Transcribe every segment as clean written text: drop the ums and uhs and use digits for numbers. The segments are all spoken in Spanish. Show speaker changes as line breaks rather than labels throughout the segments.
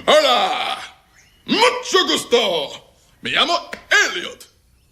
Hola, mucho gusto. Me llamo Elliot.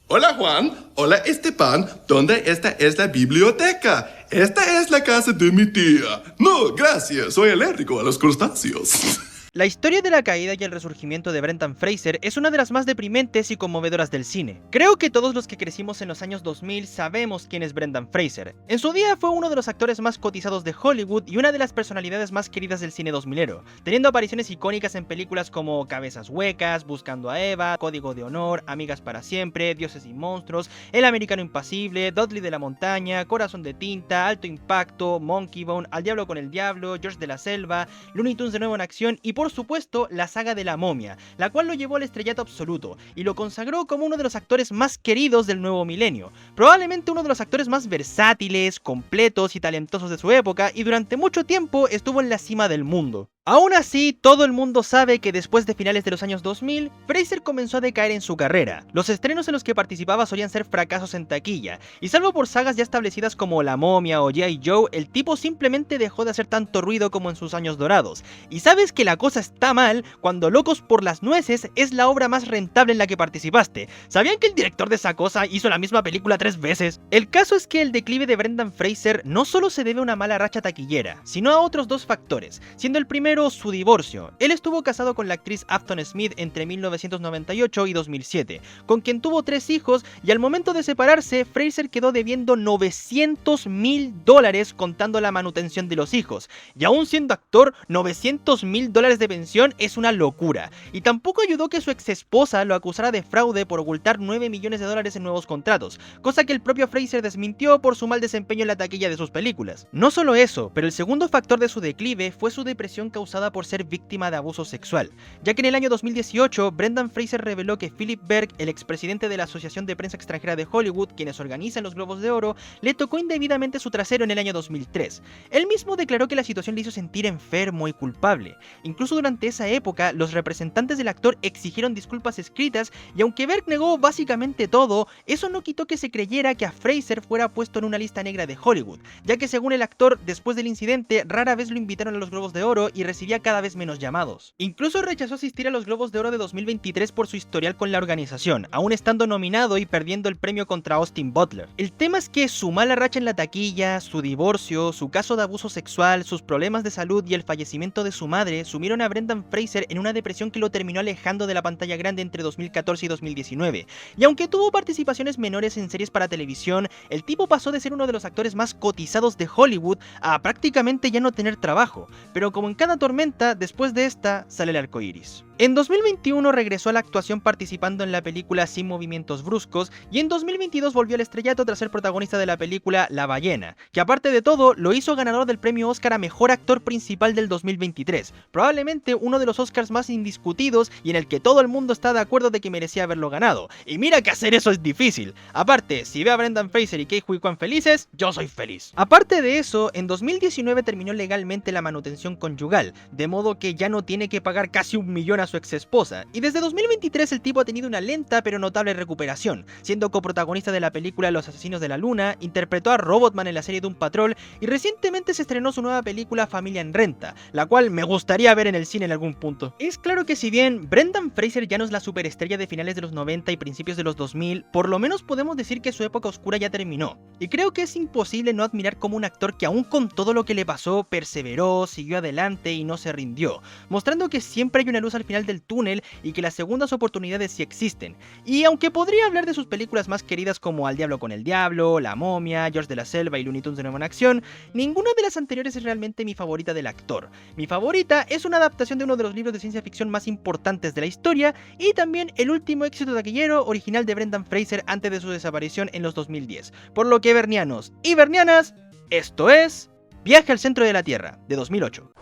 Hola Juan, hola Esteban. ¿Dónde esta es la biblioteca? Esta es la casa de mi tía. No, gracias, soy alérgico a los crustáceos.
La historia de la caída y el resurgimiento de Brendan Fraser es una de las más deprimentes y conmovedoras del cine. Creo que todos los que crecimos en los años 2000 sabemos quién es Brendan Fraser. En su día fue uno de los actores más cotizados de Hollywood y una de las personalidades más queridas del cine 2000ero, teniendo apariciones icónicas en películas como Cabezas Huecas, Buscando a Eva, Código de Honor, Amigas para Siempre, Dioses y Monstruos, El Americano Impasible, Dudley de la Montaña, Corazón de Tinta, Alto Impacto, Monkey Bone, Al Diablo con el Diablo, George de la Selva, Looney Tunes de nuevo en acción y por supuesto la saga de la momia, la cual lo llevó al estrellato absoluto y lo consagró como uno de los actores más queridos del nuevo milenio, probablemente uno de los actores más versátiles, completos y talentosos de su época, y durante mucho tiempo estuvo en la cima del mundo. Aún así, todo el mundo sabe que después de finales de los años 2000, Fraser comenzó a decaer en su carrera. Los estrenos en los que participaba solían ser fracasos en taquilla, y salvo por sagas ya establecidas como La Momia o G.I. Joe, el tipo simplemente dejó de hacer tanto ruido como en sus años dorados. Y sabes que la cosa está mal cuando Locos por las Nueces es la obra más rentable en la que participaste. ¿Sabían que el director de esa cosa hizo la misma película 3 veces? El caso es que el declive de Brendan Fraser no solo se debe a una mala racha taquillera, sino a otros dos factores, siendo el primero su divorcio. Él estuvo casado con la actriz Afton Smith entre 1998 y 2007, con quien tuvo 3 hijos, y al momento de separarse, Fraser quedó debiendo $900,000 contando la manutención de los hijos, y aún siendo actor, $900,000 de pensión es una locura, y tampoco ayudó que su ex esposa lo acusara de fraude por ocultar $9 millones en nuevos contratos, cosa que el propio Fraser desmintió por su mal desempeño en la taquilla de sus películas. No solo eso, pero el segundo factor de su declive fue su depresión causada por ser víctima de abuso sexual, ya que en el año 2018 Brendan Fraser reveló que Philip Berg, el expresidente de la Asociación de Prensa Extranjera de Hollywood, quienes organizan los Globos de Oro, le tocó indebidamente su trasero en el año 2003. Él mismo declaró que la situación le hizo sentir enfermo y culpable. Incluso durante esa época, los representantes del actor exigieron disculpas escritas, y aunque Berg negó básicamente todo, eso no quitó que se creyera que a Fraser fuera puesto en una lista negra de Hollywood, ya que según el actor, después del incidente, rara vez lo invitaron a los Globos de Oro y recibía cada vez menos llamados. Incluso rechazó asistir a los Globos de Oro de 2023 por su historial con la organización, aún estando nominado y perdiendo el premio contra Austin Butler. El tema es que su mala racha en la taquilla, su divorcio, su caso de abuso sexual, sus problemas de salud y el fallecimiento de su madre sumieron a Brendan Fraser en una depresión que lo terminó alejando de la pantalla grande entre 2014 y 2019. Y aunque tuvo participaciones menores en series para televisión, el tipo pasó de ser uno de los actores más cotizados de Hollywood a prácticamente ya no tener trabajo. Pero como en cada tormenta, después de esta sale el arco iris. En 2021 regresó a la actuación participando en la película Sin Movimientos Bruscos, y en 2022 volvió al estrellato tras ser protagonista de la película La Ballena, que aparte de todo lo hizo ganador del premio Oscar a Mejor Actor Principal del 2023, probablemente uno de los Oscars más indiscutidos y en el que todo el mundo está de acuerdo de que merecía haberlo ganado. Y mira que hacer eso es difícil. Aparte, si ve a Brendan Fraser y Ke Huy Quan felices, yo soy feliz. Aparte de eso, en 2019 terminó legalmente la manutención conyugal, de modo que ya no tiene que pagar casi $1 millón a su ex esposa, y desde 2023 el tipo ha tenido una lenta pero notable recuperación, siendo coprotagonista de la película Los Asesinos de la Luna, interpretó a Robotman en la serie Doom Patrol, y recientemente se estrenó su nueva película Familia en Renta, la cual me gustaría ver en el cine en algún punto. Es claro que si bien Brendan Fraser ya no es la superestrella de finales de los 90 y principios de los 2000, por lo menos podemos decir que su época oscura ya terminó, y creo que es imposible no admirar como un actor que aún con todo lo que le pasó, perseveró, siguió adelante y no se rindió, mostrando que siempre hay una luz al final del túnel y que las segundas oportunidades sí existen. Y aunque podría hablar de sus películas más queridas como Al Diablo con el Diablo, La Momia, George de la Selva y Looney Tunes de nuevo en acción, ninguna de las anteriores es realmente mi favorita del actor. Mi favorita es una adaptación de uno de los libros de ciencia ficción más importantes de la historia, y también el último éxito taquillero original de Brendan Fraser antes de su desaparición en los 2010. Por lo que, bernianos y bernianas, esto es Viaje al Centro de la Tierra, de 2008.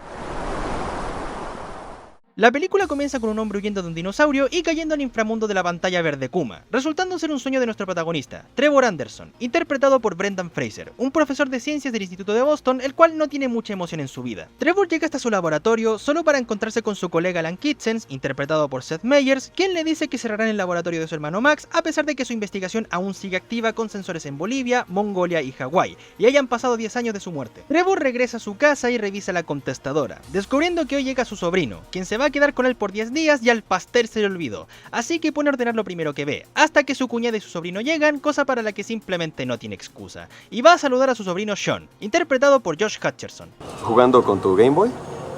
La película comienza con un hombre huyendo de un dinosaurio y cayendo al inframundo de la pantalla verde Kuma, resultando ser un sueño de nuestro protagonista, Trevor Anderson, interpretado por Brendan Fraser, un profesor de ciencias del Instituto de Boston, el cual no tiene mucha emoción en su vida. Trevor llega hasta su laboratorio solo para encontrarse con su colega Alan Kitchens, interpretado por Seth Meyers, quien le dice que cerrarán el laboratorio de su hermano Max, a pesar de que su investigación aún sigue activa con sensores en Bolivia, Mongolia y Hawái, y hayan pasado 10 años de su muerte. Trevor regresa a su casa y revisa la contestadora, descubriendo que hoy llega su sobrino, quien se va a quedar con él por 10 días y al pastel se le olvidó, así que pone a ordenar lo primero que ve, hasta que su cuñada y su sobrino llegan, cosa para la que simplemente no tiene excusa, y va a saludar a su sobrino Sean, interpretado por Josh Hutcherson.
¿Jugando con tu Game Boy?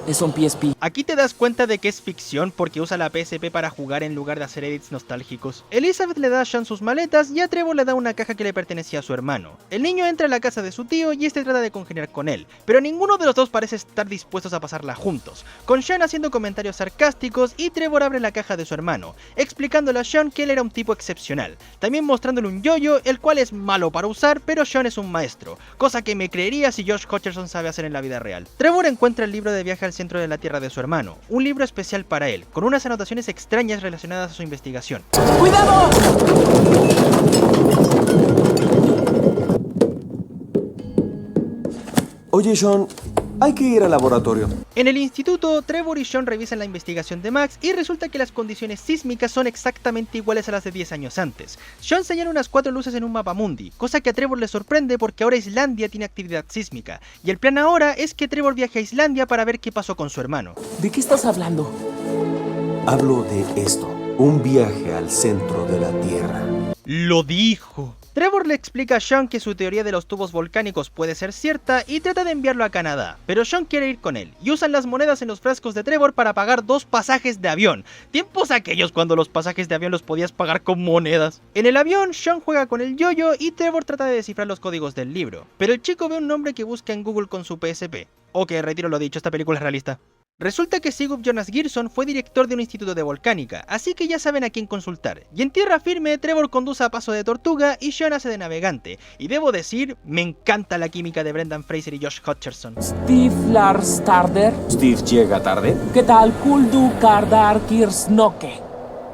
Es un PSP.
Aquí te das cuenta de que es ficción porque usa la PSP para jugar en lugar de hacer edits nostálgicos. Elizabeth le da a Sean sus maletas y a Trevor le da una caja que le pertenecía a su hermano. El niño entra a la casa de su tío y este trata de congeniar con él, pero ninguno de los dos parece estar dispuestos a pasarla juntos, con Sean haciendo comentarios sarcásticos y Trevor abre la caja de su hermano, explicándole a Sean que él era un tipo excepcional, también mostrándole un yoyo, el cual es malo para usar, pero Sean es un maestro, cosa que me creería si Josh Hutcherson sabe hacer en la vida real. Trevor encuentra el libro de viaje al centro de la Tierra de su hermano, un libro especial para él, con unas anotaciones extrañas relacionadas a su investigación.
¡Cuidado!
Oye, Sean, hay que ir al laboratorio.
En el instituto, Trevor y Sean revisan la investigación de Max y resulta que las condiciones sísmicas son exactamente iguales a las de 10 años antes. Sean señala unas 4 luces en un mapa mundi, cosa que a Trevor le sorprende porque ahora Islandia tiene actividad sísmica, y el plan ahora es que Trevor viaje a Islandia para ver qué pasó con su hermano.
¿De qué estás hablando?
Hablo de esto, un viaje al centro de la Tierra.
Lo dijo. Trevor le explica a Sean que su teoría de los tubos volcánicos puede ser cierta y trata de enviarlo a Canadá, pero Sean quiere ir con él y usan las monedas en los frascos de Trevor para pagar 2 pasajes de avión. Tiempos aquellos cuando los pasajes de avión los podías pagar con monedas. En el avión, Sean juega con el yoyo y Trevor trata de descifrar los códigos del libro, pero el chico ve un nombre que busca en Google con su PSP. Ok, retiro lo dicho, esta película es realista. Resulta que Sigurd Jonas Geirsson fue director de un instituto de volcánica, así que ya saben a quién consultar. Y en tierra firme, Trevor conduce a paso de tortuga y Sean hace de navegante. Y debo decir, me encanta la química de Brendan Fraser y Josh Hutcherson.
Steve Lars Starder.
¿Steve llega tarde?
¿Qué tal? Kuldu Kardar Kirsnoke.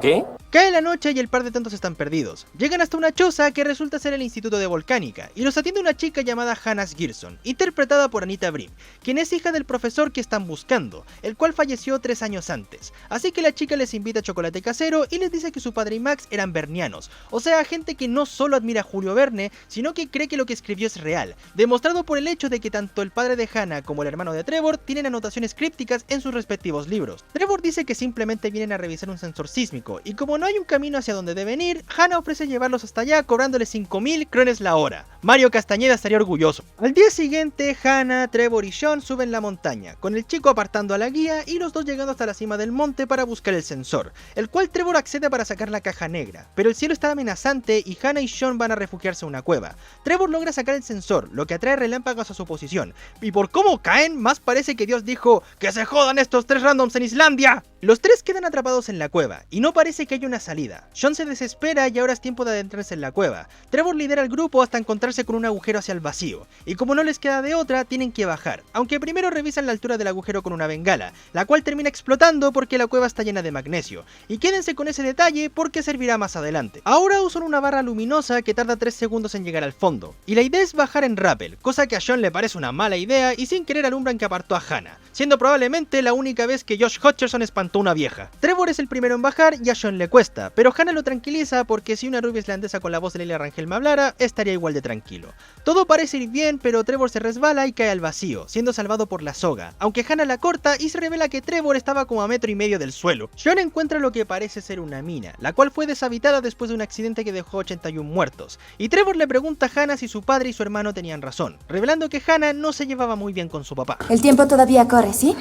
¿Qué?
Cae la noche y el par de tontos están perdidos. Llegan hasta una choza que resulta ser el Instituto de Volcánica, y los atiende una chica llamada Hannah Geirsson, interpretada por Anita Brim, quien es hija del profesor que están buscando, el cual falleció 3 años antes. Así que la chica les invita chocolate casero y les dice que su padre y Max eran vernianos, o sea, gente que no solo admira a Julio Verne, sino que cree que lo que escribió es real, demostrado por el hecho de que tanto el padre de Hannah como el hermano de Trevor tienen anotaciones crípticas en sus respectivos libros. Trevor dice que simplemente vienen a revisar un sensor sísmico, y como no hay un camino hacia donde deben ir, Hannah ofrece llevarlos hasta allá cobrándoles 5000 crones la hora. Mario Castañeda estaría orgulloso. Al día siguiente, Hannah, Trevor y Sean suben la montaña, con el chico apartando a la guía y los dos llegando hasta la cima del monte para buscar el sensor, el cual Trevor accede para sacar la caja negra, pero el cielo está amenazante y Hannah y Sean van a refugiarse en una cueva. Trevor logra sacar el sensor, lo que atrae relámpagos a su posición, y por cómo caen, más parece que Dios dijo ¡que se jodan estos 3 randoms en Islandia! Los 3 quedan atrapados en la cueva, y no parece que haya una salida. Sean se desespera y ahora es tiempo de adentrarse en la cueva. Trevor lidera al grupo hasta encontrarse con un agujero hacia el vacío, y como no les queda de otra, tienen que bajar, aunque primero revisan la altura del agujero con una bengala, la cual termina explotando porque la cueva está llena de magnesio, y quédense con ese detalle porque servirá más adelante. Ahora usan una barra luminosa que tarda 3 segundos en llegar al fondo, y la idea es bajar en rappel, cosa que a Sean le parece una mala idea y sin querer alumbran que apartó a Hannah, siendo probablemente la única vez que Josh Hutcherson espantó a una vieja. Trevor es el primero en bajar y a Sean le cuesta, pero Hannah lo tranquiliza porque si una rubia islandesa con la voz de Leila Rangel me hablara, estaría igual de tranquilo. Todo parece ir bien, pero Trevor se resbala y cae al vacío, siendo salvado por la soga, aunque Hannah la corta y se revela que Trevor estaba como a 1,5 metros del suelo. Sean encuentra lo que parece ser una mina, la cual fue deshabitada después de un accidente que dejó 81 muertos, y Trevor le pregunta a Hannah si su padre y su hermano tenían razón, revelando que Hannah no se llevaba muy bien con su papá.
El tiempo todavía corre, ¿sí?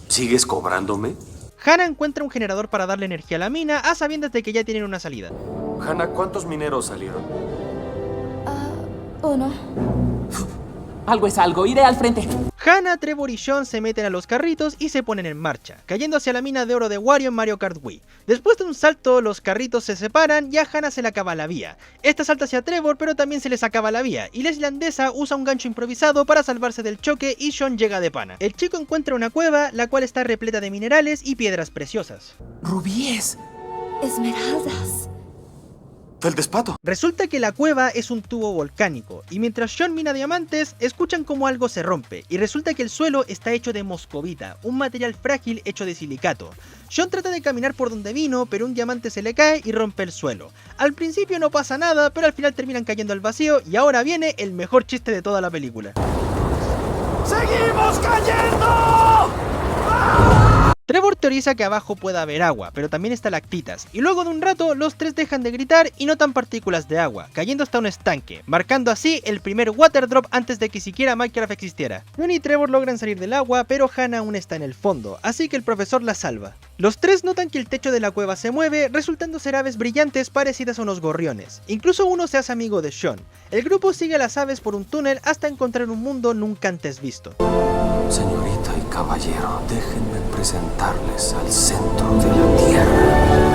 ¿Sigues cobrándome?
Hannah encuentra un generador para darle energía a la mina a sabiendas de que ya tienen una salida.
Hannah, ¿cuántos mineros salieron?
Uno.
Algo es algo, iré al frente.
Hannah, Trevor y Sean se meten a los carritos y se ponen en marcha, cayendo hacia la mina de oro de Wario en Mario Kart Wii. Después de un salto, los carritos se separan y a Hannah se le acaba la vía. Esta salta hacia Trevor, pero también se les acaba la vía, y la islandesa usa un gancho improvisado para salvarse del choque y Sean llega de pana. El chico encuentra una cueva, la cual está repleta de minerales y piedras preciosas.
Rubíes.
Esmeraldas.
Feldespato.
Resulta que la cueva es un tubo volcánico, y mientras Sean mina diamantes, escuchan como algo se rompe, y resulta que el suelo está hecho de moscovita, un material frágil hecho de silicato. Sean trata de caminar por donde vino, pero un diamante se le cae y rompe el suelo. Al principio no pasa nada, pero al final terminan cayendo al vacío, y ahora viene el mejor chiste de toda la película.
¡Seguimos cayendo!
Trevor teoriza que abajo puede haber agua, pero también estalactitas, y luego de un rato los tres dejan de gritar y notan partículas de agua, cayendo hasta un estanque, marcando así el primer water drop antes de que siquiera Minecraft existiera. John y Trevor logran salir del agua, pero Hannah aún está en el fondo, así que el profesor la salva. Los tres notan que el techo de la cueva se mueve, resultando ser aves brillantes parecidas a unos gorriones. Incluso uno se hace amigo de Sean. El grupo sigue a las aves por un túnel hasta encontrar un mundo nunca antes visto.
Señorita y caballero, déjenme presentarles al centro de la Tierra.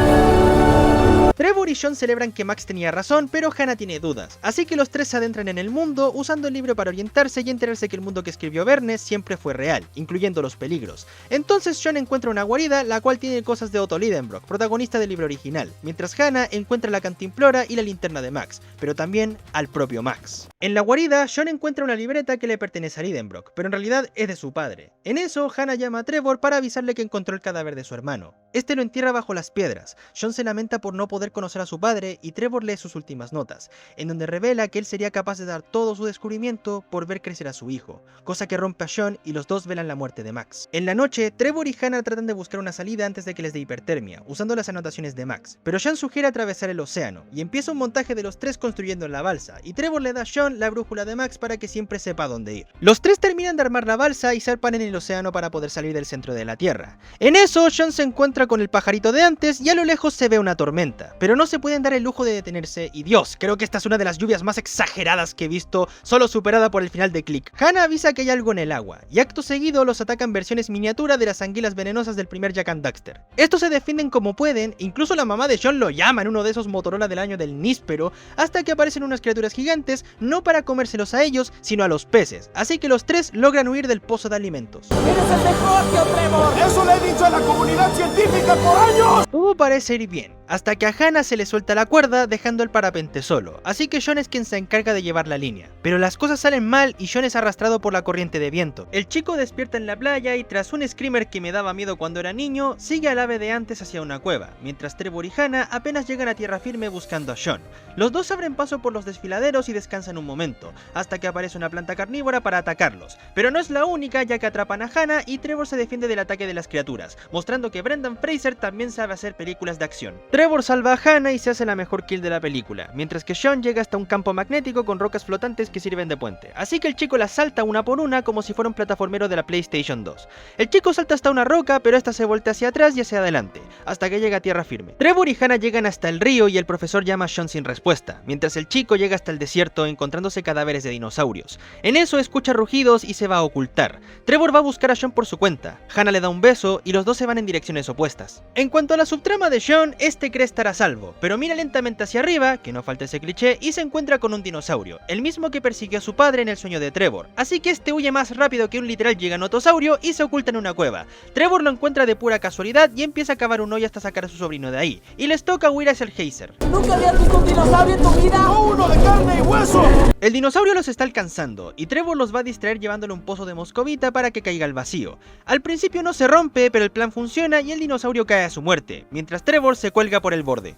Trevor y Sean celebran que Max tenía razón, pero Hannah tiene dudas, así que los tres se adentran en el mundo usando el libro para orientarse y enterarse que el mundo que escribió Verne siempre fue real, incluyendo los peligros. Entonces Sean encuentra una guarida, la cual tiene cosas de Otto Lidenbrock, protagonista del libro original, mientras Hannah encuentra la cantimplora y la linterna de Max, pero también al propio Max. En la guarida, Sean encuentra una libreta que le pertenece a Lidenbrock, pero en realidad es de su padre. En eso, Hannah llama a Trevor para avisarle que encontró el cadáver de su hermano. Este lo entierra bajo las piedras. Sean se lamenta por no poder conocer a su padre y Trevor lee sus últimas notas, en donde revela que él sería capaz de dar todo su descubrimiento por ver crecer a su hijo, cosa que rompe a Sean y los dos velan la muerte de Max. En la noche, Trevor y Hannah tratan de buscar una salida antes de que les dé hipertermia, usando las anotaciones de Max, pero Sean sugiere atravesar el océano, y empieza un montaje de los tres construyendo la balsa, y Trevor le da a Sean la brújula de Max para que siempre sepa dónde ir. Los tres terminan de armar la balsa y zarpan en el océano para poder salir del centro de la Tierra. En eso, Sean se encuentra con el pajarito de antes y a lo lejos se ve una tormenta, pero no se pueden dar el lujo de detenerse y Dios, creo que esta es una de las lluvias más exageradas que he visto, solo superada por el final de Click. Hannah avisa que hay algo en el agua, y acto seguido los atacan versiones miniatura de las anguilas venenosas del primer Jak and Daxter. Estos se defienden como pueden, incluso la mamá de Sean lo llama en uno de esos Motorola del año del níspero, hasta que aparecen unas criaturas gigantes, no para comérselos a ellos, sino a los peces, así que los tres logran huir del pozo de alimentos.
¡Eres el mejor, tío Trevor!
¡Eso le he dicho a la comunidad científica por años!
Todo parece ir bien, hasta que a Hannah se le suelta la cuerda dejando el parapente solo, así que Sean es quien se encarga de llevar la línea. Pero las cosas salen mal y Sean es arrastrado por la corriente de viento. El chico despierta en la playa y tras un screamer que me daba miedo cuando era niño, sigue al ave de antes hacia una cueva, mientras Trevor y Hannah apenas llegan a tierra firme buscando a Sean. Los dos abren paso por los desfiladeros y descansan un momento, hasta que aparece una planta carnívora para atacarlos, pero no es la única ya que atrapan a Hannah y Trevor se defiende del ataque de las criaturas, mostrando que Brendan Fraser también sabe hacer películas de acción. Trevor salva a Hannah y se hace la mejor kill de la película, mientras que Sean llega hasta un campo magnético con rocas flotantes que sirven de puente, así que el chico las salta una por una como si fuera un plataformero de la PlayStation 2. El chico salta hasta una roca, pero esta se voltea hacia atrás y hacia adelante, hasta que llega a tierra firme. Trevor y Hannah llegan hasta el río y el profesor llama a Sean sin respuesta, mientras el chico llega hasta el desierto encontrándose cadáveres de dinosaurios. En eso escucha rugidos y se va a ocultar. Trevor va a buscar a Sean por su cuenta, Hannah le da un beso y los dos se van en direcciones opuestas. En cuanto a la subtrama de Sean, este cree estar a salvo, pero mira lentamente hacia arriba, que no falta ese cliché, y se encuentra con un dinosaurio, el mismo que persiguió a su padre en el sueño de Trevor, así que este huye más rápido que un literal giganotosaurio y se oculta en una cueva. Trevor lo encuentra de pura casualidad y empieza a cavar un hoyo hasta sacar a su sobrino de ahí, y les toca huir hacia el geyser.
¿Nunca habías visto un dinosaurio en tu vida?
¡No uno de carne y hueso!
El dinosaurio los está alcanzando, y Trevor los va a distraer llevándole un pozo de moscovita para que caiga al vacío. Al principio no se rompe, pero el plan funciona y el dinosaurio cae a su muerte, mientras Trevor se cuelga por el borde.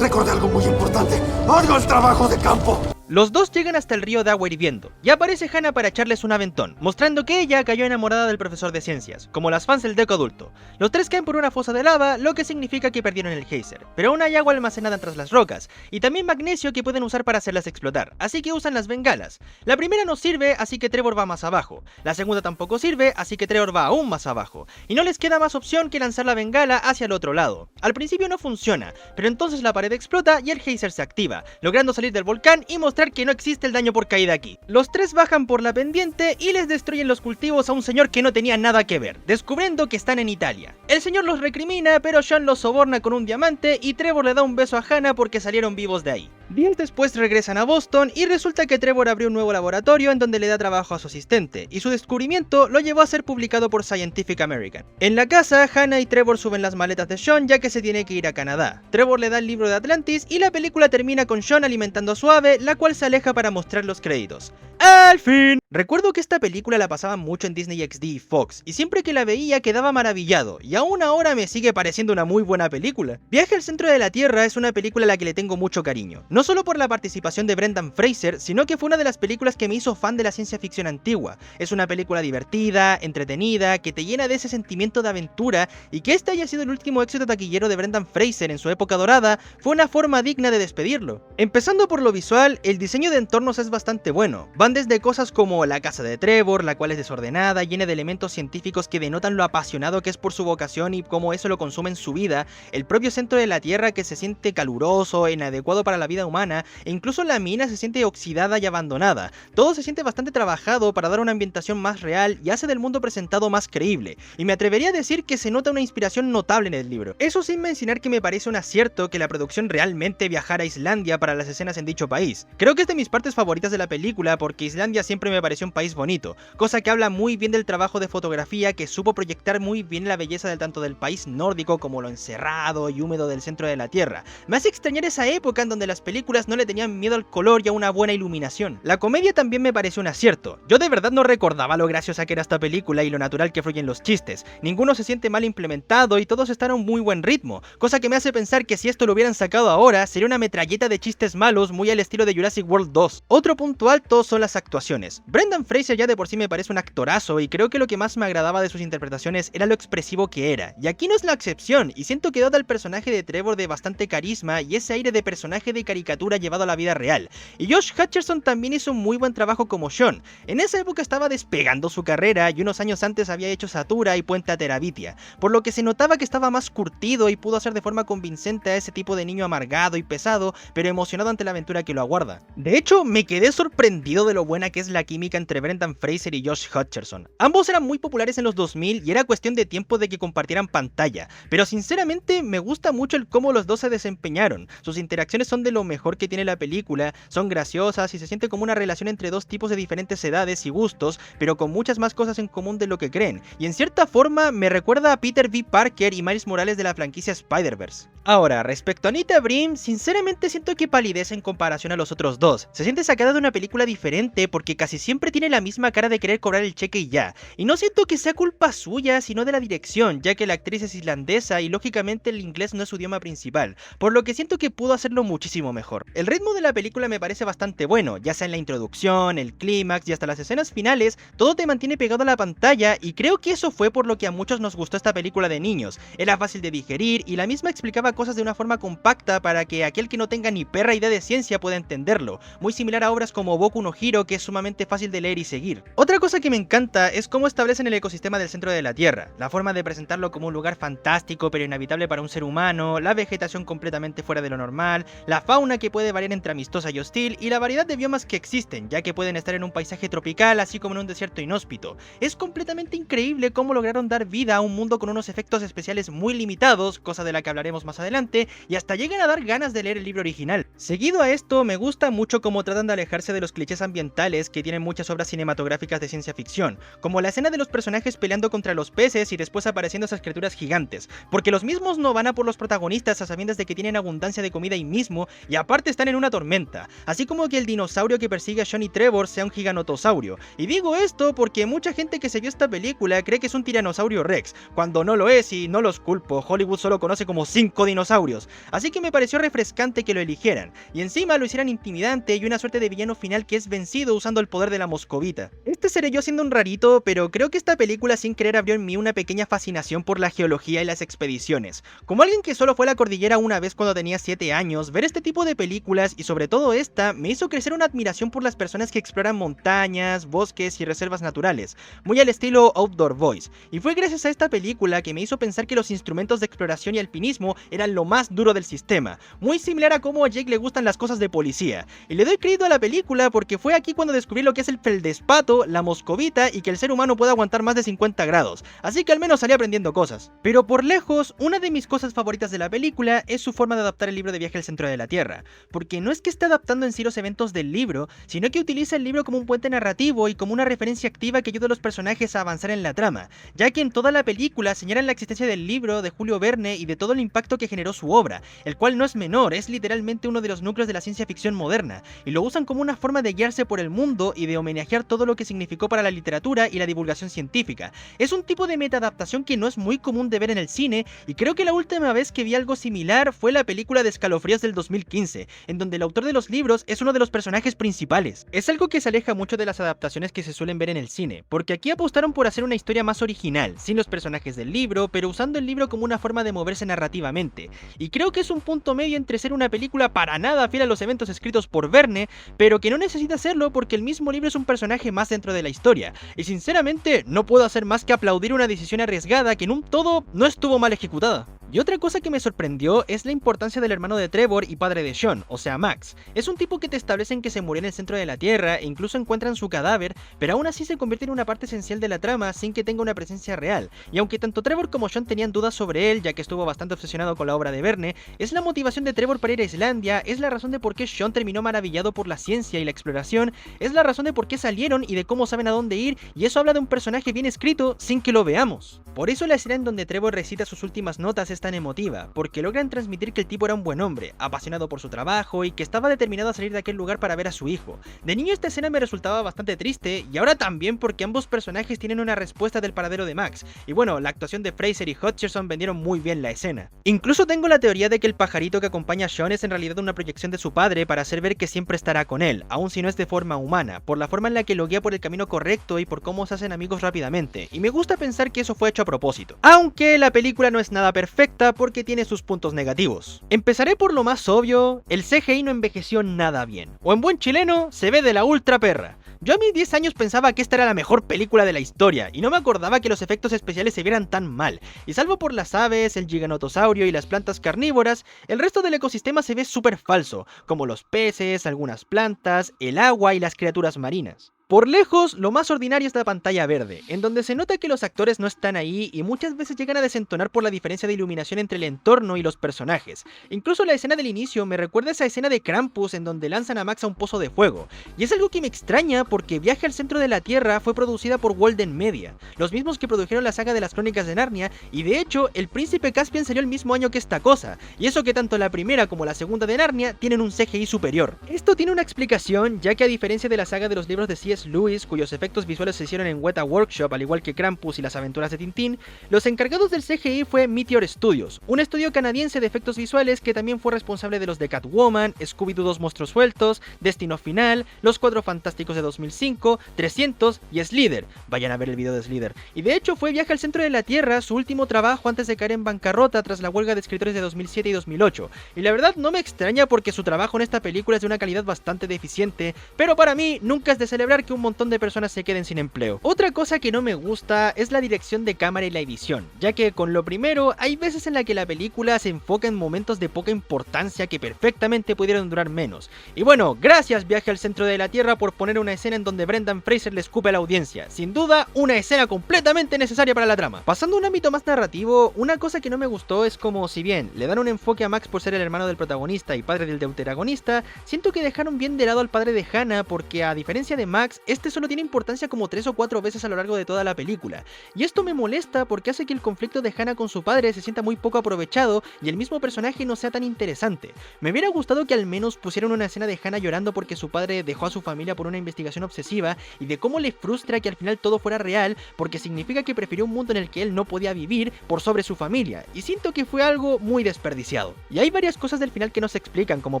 Recordé algo muy importante. ¡Odio el trabajo de campo!
Los dos llegan hasta el río de agua hirviendo, y aparece Hannah para echarles un aventón, mostrando que ella cayó enamorada del profesor de ciencias, como las fans del Deco adulto. Los tres caen por una fosa de lava, lo que significa que perdieron el geyser, pero aún hay agua almacenada tras las rocas, y también magnesio que pueden usar para hacerlas explotar, así que usan las bengalas. La primera no sirve, así que Trevor va más abajo, la segunda tampoco sirve, así que Trevor va aún más abajo, y no les queda más opción que lanzar la bengala hacia el otro lado. Al principio no funciona, pero entonces la pared explota y el geyser se activa, logrando salir del volcán y mostrar que no existe el daño por caída aquí. Los tres bajan por la pendiente y les destruyen los cultivos a un señor que no tenía nada que ver, descubriendo que están en Italia. El señor los recrimina, pero Sean los soborna con un diamante y Trevor le da un beso a Hannah porque salieron vivos de ahí. Días después regresan a Boston y resulta que Trevor abrió un nuevo laboratorio en donde le da trabajo a su asistente, y su descubrimiento lo llevó a ser publicado por Scientific American. En la casa, Hannah y Trevor suben las maletas de Sean ya que se tiene que ir a Canadá. Trevor le da el libro de Atlantis y la película termina con Sean alimentando a su ave, la cual se aleja para mostrar los créditos. ¡Al fin! Recuerdo que esta película la pasaban mucho en Disney XD y Fox, y siempre que la veía quedaba maravillado, y aún ahora me sigue pareciendo una muy buena película. Viaje al centro de la Tierra es una película a la que le tengo mucho cariño, no solo por la participación de Brendan Fraser, sino que fue una de las películas que me hizo fan de la ciencia ficción antigua. Es una película divertida, entretenida, que te llena de ese sentimiento de aventura, y que este haya sido el último éxito taquillero de Brendan Fraser en su época dorada, fue una forma digna de despedirlo. Empezando por lo visual, el diseño de entornos es bastante bueno. Van desde cosas como la casa de Trevor, la cual es desordenada, llena de elementos científicos que denotan lo apasionado que es por su vocación y cómo eso lo consume en su vida, el propio centro de la Tierra que se siente caluroso, inadecuado para la vida humana, e incluso la mina se siente oxidada y abandonada. Todo se siente bastante trabajado para dar una ambientación más real y hace del mundo presentado más creíble, y me atrevería a decir que se nota una inspiración notable en el libro. Eso sin mencionar que me parece un acierto que la producción realmente viajara a Islandia para las escenas en dicho país. Creo que es de mis partes favoritas de la película porque Islandia siempre me pareció un país bonito, cosa que habla muy bien del trabajo de fotografía que supo proyectar muy bien la belleza tanto del país nórdico como lo encerrado y húmedo del centro de la Tierra. Me hace extrañar esa época en donde las películas no le tenían miedo al color y a una buena iluminación. La comedia también me pareció un acierto. Yo de verdad no recordaba lo graciosa que era esta película y lo natural que fluyen los chistes. Ninguno se siente mal implementado y todos están a un muy buen ritmo, cosa que me hace pensar que si esto lo hubieran sacado ahora sería una metralleta de chistes malos muy al estilo de Jurassic World 2. Otro punto alto son las actuaciones. Brendan Fraser ya de por sí me parece un actorazo y creo que lo que más me agradaba de sus interpretaciones era lo expresivo que era, y aquí no es la excepción, y siento que dota al personaje de Trevor de bastante carisma y ese aire de personaje de caricatura llevado a la vida real. Y Josh Hutcherson también hizo un muy buen trabajo como Sean. En esa época estaba despegando su carrera y unos años antes había hecho Satura y Puente a Terabitia, por lo que se notaba que estaba más curtido y pudo hacer de forma convincente a ese tipo de niño amargado y pesado, pero emocionado ante la aventura que lo aguarda. De hecho, me quedé sorprendido de lo buena que es la química entre Brendan Fraser y Josh Hutcherson. Ambos eran muy populares en los 2000 y era cuestión de tiempo de que compartieran pantalla, pero sinceramente me gusta mucho el cómo los dos se desempeñaron. Sus interacciones son de lo mejor que tiene la película, son graciosas y se siente como una relación entre dos tipos de diferentes edades y gustos, pero con muchas más cosas en común de lo que creen, y en cierta forma me recuerda a Peter B. Parker y Miles Morales de la franquicia Spider-Verse. Ahora, respecto a Anita Brim, sinceramente siento que palidece en comparación a los otros dos. Se siente sacada de una película diferente porque casi siempre tiene la misma cara de querer cobrar el cheque y ya. Y no siento que sea culpa suya, sino de la dirección, ya que la actriz es islandesa y lógicamente el inglés no es su idioma principal, por lo que siento que pudo hacerlo muchísimo mejor. El ritmo de la película me parece bastante bueno, ya sea en la introducción, el clímax y hasta las escenas finales, todo te mantiene pegado a la pantalla y creo que eso fue por lo que a muchos nos gustó esta película de niños. Era fácil de digerir y la misma explicaba cosas de una forma compacta para que aquel que no tenga ni perra idea de ciencia pueda entenderlo, muy similar a obras como Boku no Hero, que es sumamente fácil de leer y seguir. Otra cosa que me encanta es cómo establecen el ecosistema del centro de la Tierra, la forma de presentarlo como un lugar fantástico pero inhabitable para un ser humano, la vegetación completamente fuera de lo normal, la fauna que puede variar entre amistosa y hostil y la variedad de biomas que existen, ya que pueden estar en un paisaje tropical así como en un desierto inhóspito. Es completamente increíble cómo lograron dar vida a un mundo con unos efectos especiales muy limitados, cosa de la que hablaremos más adelante, y hasta llegan a dar ganas de leer el libro original. Seguido a esto, me gusta mucho cómo tratan de alejarse de los clichés ambientales que tienen muchas obras cinematográficas de ciencia ficción, como la escena de los personajes peleando contra los peces y después apareciendo esas criaturas gigantes, porque los mismos no van a por los protagonistas a sabiendas de que tienen abundancia de comida ahí mismo y aparte están en una tormenta, así como que el dinosaurio que persigue a Sean y Trevor sea un giganotosaurio. Y digo esto porque mucha gente que se vio esta película cree que es un tiranosaurio Rex, cuando no lo es y no los culpo, Hollywood solo conoce como 5 dinosaurios, así que me pareció refrescante que lo eligieran, y encima lo hicieran intimidante y una suerte de villano final que es vencido usando el poder de la moscovita. Este seré yo siendo un rarito, pero creo que esta película sin querer abrió en mí una pequeña fascinación por la geología y las expediciones. Como alguien que solo fue a la cordillera una vez cuando tenía 7 años, ver este tipo de películas y sobre todo esta me hizo crecer una admiración por las personas que exploran montañas, bosques y reservas naturales, muy al estilo Outdoor Boys, y fue gracias a esta película que me hizo pensar que los instrumentos de exploración y alpinismo eran lo más duro del sistema, muy similar a cómo a Jake le gustan las cosas de policía, y le doy crédito a la película porque fue aquí cuando descubrí lo que es el feldespato, la moscovita y que el ser humano puede aguantar más de 50 grados, así que al menos salí aprendiendo cosas. Pero por lejos, una de mis cosas favoritas de la película es su forma de adaptar el libro de Viaje al Centro de la Tierra, porque no es que esté adaptando en sí los eventos del libro, sino que utiliza el libro como un puente narrativo y como una referencia activa que ayuda a los personajes a avanzar en la trama, ya que en toda la película señalan la existencia del libro de Julio Verne y de todo el impacto que generó su obra, el cual no es menor, es literalmente uno de los núcleos de la ciencia ficción moderna, y lo usan como una forma de guiarse por el mundo y de homenajear todo lo que significó para la literatura y la divulgación científica. Es un tipo de metaadaptación que no es muy común de ver en el cine, y creo que la última vez que vi algo similar fue la película de Escalofríos del 2015, en donde el autor de los libros es uno de los personajes principales. Es algo que se aleja mucho de las adaptaciones que se suelen ver en el cine, porque aquí apostaron por hacer una historia más original, sin los personajes del libro, pero usando el libro como una forma de moverse narrativamente. Y creo que es un punto medio entre ser una película para nada fiel a los eventos escritos por Verne, pero que no necesita hacerlo porque el mismo libro es un personaje más dentro de la historia. Y sinceramente, no puedo hacer más que aplaudir una decisión arriesgada que en un todo no estuvo mal ejecutada. Y otra cosa que me sorprendió es la importancia del hermano de Trevor y padre de Sean, o sea Max. Es un tipo que te establecen que se murió en el centro de la Tierra e incluso encuentran su cadáver, pero aún así se convierte en una parte esencial de la trama sin que tenga una presencia real. Y aunque tanto Trevor como Sean tenían dudas sobre él, ya que estuvo bastante obsesionado con la obra de Verne, es la motivación de Trevor para ir a Islandia, es la razón de por qué Sean terminó maravillado por la ciencia y la exploración, es la razón de por qué salieron y de cómo saben a dónde ir, y eso habla de un personaje bien escrito sin que lo veamos. Por eso la escena en donde Trevor recita sus últimas notas es tan emotiva, porque logran transmitir que el tipo era un buen hombre, apasionado por su trabajo y que estaba determinado a salir de aquel lugar para ver a su hijo. De niño esta escena me resultaba bastante triste, y ahora también porque ambos personajes tienen una respuesta del paradero de Max, y bueno, la actuación de Fraser y Hutcherson vendieron muy bien la escena. Incluso tengo la teoría de que el pajarito que acompaña a Sean es en realidad una proyección de su padre para hacer ver que siempre estará con él, aun si no es de forma humana, por la forma en la que lo guía por el camino correcto y por cómo se hacen amigos rápidamente, y me gusta pensar que eso fue hecho a propósito. Aunque la película no es nada perfecta porque tiene sus puntos negativos. Empezaré por lo más obvio, el CGI no envejeció nada bien, o en buen chileno, se ve de la ultra perra. Yo a mis 10 años pensaba que esta era la mejor película de la historia, y no me acordaba que los efectos especiales se vieran tan mal, y salvo por las aves, el giganotosaurio y las plantas carnívoras, el resto del ecosistema se ve súper falso, como los peces, algunas plantas, el agua y las criaturas marinas. Por lejos, lo más ordinario es la pantalla verde, en donde se nota que los actores no están ahí y muchas veces llegan a desentonar por la diferencia de iluminación entre el entorno y los personajes. Incluso la escena del inicio me recuerda a esa escena de Krampus en donde lanzan a Max a un pozo de fuego, y es algo que me extraña porque Viaje al centro de la Tierra fue producida por Walden Media, los mismos que produjeron la saga de las Crónicas de Narnia, y de hecho, El Príncipe Caspian salió el mismo año que esta cosa, y eso que tanto la primera como la segunda de Narnia tienen un CGI superior. Esto tiene una explicación, ya que a diferencia de la saga de los libros de C.S. Lewis, cuyos efectos visuales se hicieron en Weta Workshop al igual que Krampus y las aventuras de Tintín, los encargados del CGI fue Meteor Studios, un estudio canadiense de efectos visuales que también fue responsable de los de Catwoman, Scooby-Doo 2 Monstruos Sueltos, Destino Final, Los Cuatro Fantásticos de 2005, 300 y Slither. Vayan a ver el video de Slither. Y de hecho fue Viaje al centro de la Tierra su último trabajo antes de caer en bancarrota tras la huelga de escritores de 2007 y 2008. Y la verdad no me extraña porque su trabajo en esta película es de una calidad bastante deficiente, pero para mí nunca es de celebrar que un montón de personas se queden sin empleo. Otra cosa que no me gusta es la dirección de cámara y la edición, ya que con lo primero hay veces en la que la película se enfoca en momentos de poca importancia que perfectamente pudieron durar menos. Y bueno, gracias Viaje al centro de la Tierra por poner una escena en donde Brendan Fraser le escupe a la audiencia. Sin duda, una escena completamente necesaria para la trama. Pasando a un ámbito más narrativo, una cosa que no me gustó es como, si bien le dan un enfoque a Max por ser el hermano del protagonista y padre del deuteragonista, siento que dejaron bien de lado al padre de Hannah porque a diferencia de Max, este solo tiene importancia como 3 o 4 veces a lo largo de toda la película. Y esto me molesta porque hace que el conflicto de Hannah con su padre se sienta muy poco aprovechado y el mismo personaje no sea tan interesante. Me hubiera gustado que al menos pusieran una escena de Hannah llorando porque su padre dejó a su familia por una investigación obsesiva y de cómo le frustra que al final todo fuera real porque significa que prefirió un mundo en el que él no podía vivir por sobre su familia, y siento que fue algo muy desperdiciado. Y hay varias cosas del final que no se explican, como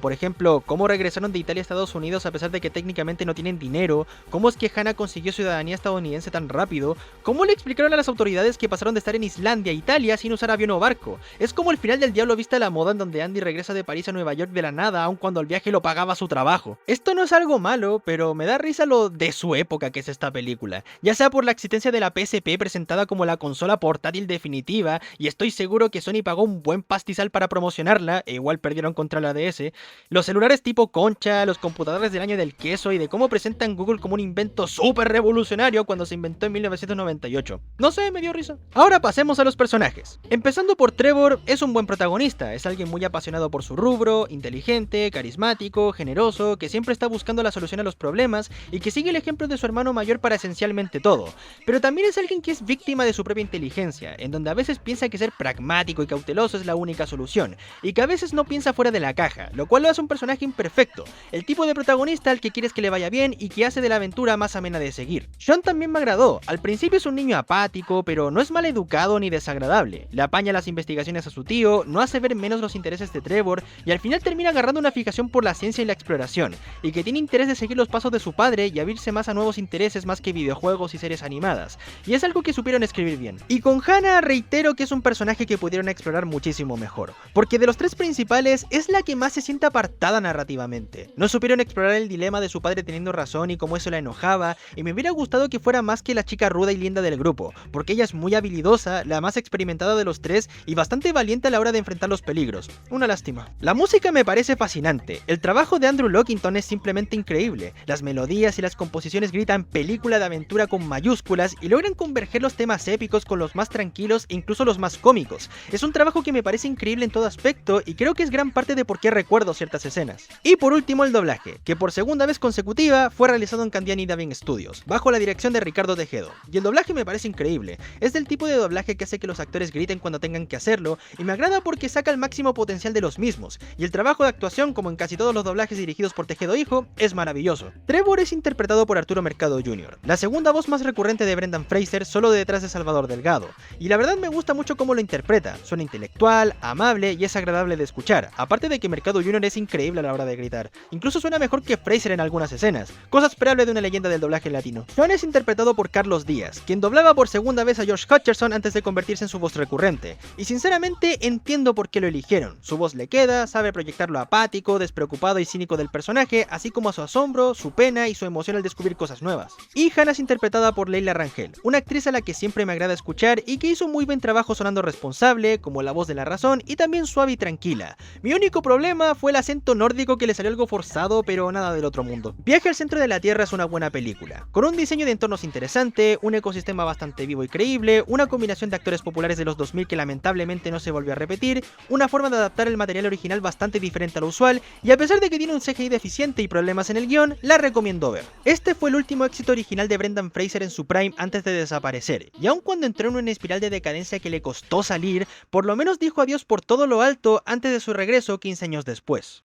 por ejemplo cómo regresaron de Italia a Estados Unidos a pesar de que técnicamente no tienen dinero, cómo es que Hannah consiguió ciudadanía estadounidense tan rápido, cómo le explicaron a las autoridades que pasaron de estar en Islandia a Italia sin usar avión o barco. Es como el final del Diablo Viste a la Moda en donde Andy regresa de París a Nueva York de la nada aun cuando el viaje lo pagaba su trabajo. Esto no es algo malo, pero me da risa lo de su época que es esta película, ya sea por la existencia de la PSP presentada como la consola portátil definitiva, y estoy seguro que Sony pagó un buen pastizal para promocionarla, e igual perdieron contra la DS, los celulares tipo concha, los computadores del año del queso y de cómo presentan Google como como un invento súper revolucionario cuando se inventó en 1998. No sé, me dio risa. Ahora pasemos a los personajes. Empezando por Trevor, es un buen protagonista, es alguien muy apasionado por su rubro, inteligente, carismático, generoso, que siempre está buscando la solución a los problemas y que sigue el ejemplo de su hermano mayor para esencialmente todo. Pero también es alguien que es víctima de su propia inteligencia, en donde a veces piensa que ser pragmático y cauteloso es la única solución, y que a veces no piensa fuera de la caja, lo cual lo hace un personaje imperfecto, el tipo de protagonista al que quieres que le vaya bien y que hace de la aventura más amena de seguir. Sean también me agradó, al principio es un niño apático, pero no es mal educado ni desagradable, le apaña las investigaciones a su tío, no hace ver menos los intereses de Trevor, y al final termina agarrando una fijación por la ciencia y la exploración, y que tiene interés de seguir los pasos de su padre y abrirse más a nuevos intereses más que videojuegos y series animadas, y es algo que supieron escribir bien. Y con Hannah reitero que es un personaje que pudieron explorar muchísimo mejor, porque de los tres principales es la que más se siente apartada narrativamente. No supieron explorar el dilema de su padre teniendo razón y cómo eso la enojaba, y me hubiera gustado que fuera más que la chica ruda y linda del grupo, porque ella es muy habilidosa, la más experimentada de los tres y bastante valiente a la hora de enfrentar los peligros. Una lástima. La música me parece fascinante, el trabajo de Andrew Lockington es simplemente increíble, las melodías y las composiciones gritan película de aventura con mayúsculas y logran converger los temas épicos con los más tranquilos e incluso los más cómicos. Es un trabajo que me parece increíble en todo aspecto y creo que es gran parte de por qué recuerdo ciertas escenas. Y por último el doblaje, que por segunda vez consecutiva fue realizado en Candiani Dubbing Studios, bajo la dirección de Ricardo Tejedo. Y el doblaje me parece increíble, es del tipo de doblaje que hace que los actores griten cuando tengan que hacerlo y me agrada porque saca el máximo potencial de los mismos, y el trabajo de actuación, como en casi todos los doblajes dirigidos por Tejedo hijo, es maravilloso. Trevor es interpretado por Arturo Mercado Jr., la segunda voz más recurrente de Brendan Fraser solo detrás de Salvador Delgado, y la verdad me gusta mucho cómo lo interpreta, suena intelectual, amable y es agradable de escuchar, aparte de que Mercado Jr. es increíble a la hora de gritar, incluso suena mejor que Fraser en algunas escenas, cosa esperable de una leyenda del doblaje latino. Sean es interpretado por Carlos Díaz, quien doblaba por segunda vez a George Hutcherson antes de convertirse en su voz recurrente, y sinceramente entiendo por qué lo eligieron, su voz le queda, sabe proyectar lo apático, despreocupado y cínico del personaje, así como a su asombro, su pena y su emoción al descubrir cosas nuevas. Y Hannah es interpretada por Leila Rangel, una actriz a la que siempre me agrada escuchar y que hizo muy buen trabajo sonando responsable, como la voz de la razón y también suave y tranquila. Mi único problema fue el acento nórdico que le salió algo forzado, pero nada del otro mundo. Viaje al centro de la Tierra es una buena película, con un diseño de entornos interesante, un ecosistema bastante vivo y creíble, una combinación de actores populares de los 2000 que lamentablemente no se volvió a repetir, una forma de adaptar el material original bastante diferente a lo usual, y a pesar de que tiene un CGI deficiente y problemas en el guión, la recomiendo ver. Este fue el último éxito original de Brendan Fraser en su prime antes de desaparecer, y aun cuando entró en una espiral de decadencia que le costó salir, por lo menos dijo adiós por todo lo alto antes de su regreso 15 años después.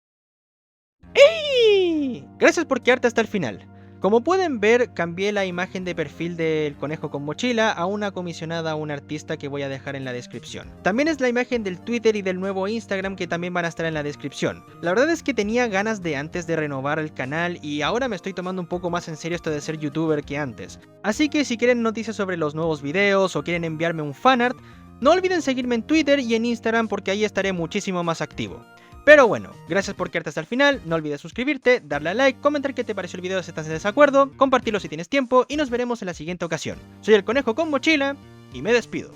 ¡Ey! Gracias por quedarte hasta el final. Como pueden ver, cambié la imagen de perfil del conejo con mochila a una comisionada a un artista que voy a dejar en la descripción. También es la imagen del Twitter y del nuevo Instagram que también van a estar en la descripción. La verdad es que tenía ganas de antes de renovar el canal y ahora me estoy tomando un poco más en serio esto de ser youtuber que antes. Así que si quieren noticias sobre los nuevos videos o quieren enviarme un fanart, no olviden seguirme en Twitter y en Instagram porque ahí estaré muchísimo más activo. Pero bueno, gracias por quedarte hasta el final, no olvides suscribirte, darle a like, comentar qué te pareció el video si estás en desacuerdo, compartirlo si tienes tiempo y nos veremos en la siguiente ocasión. Soy el conejo con mochila y me despido.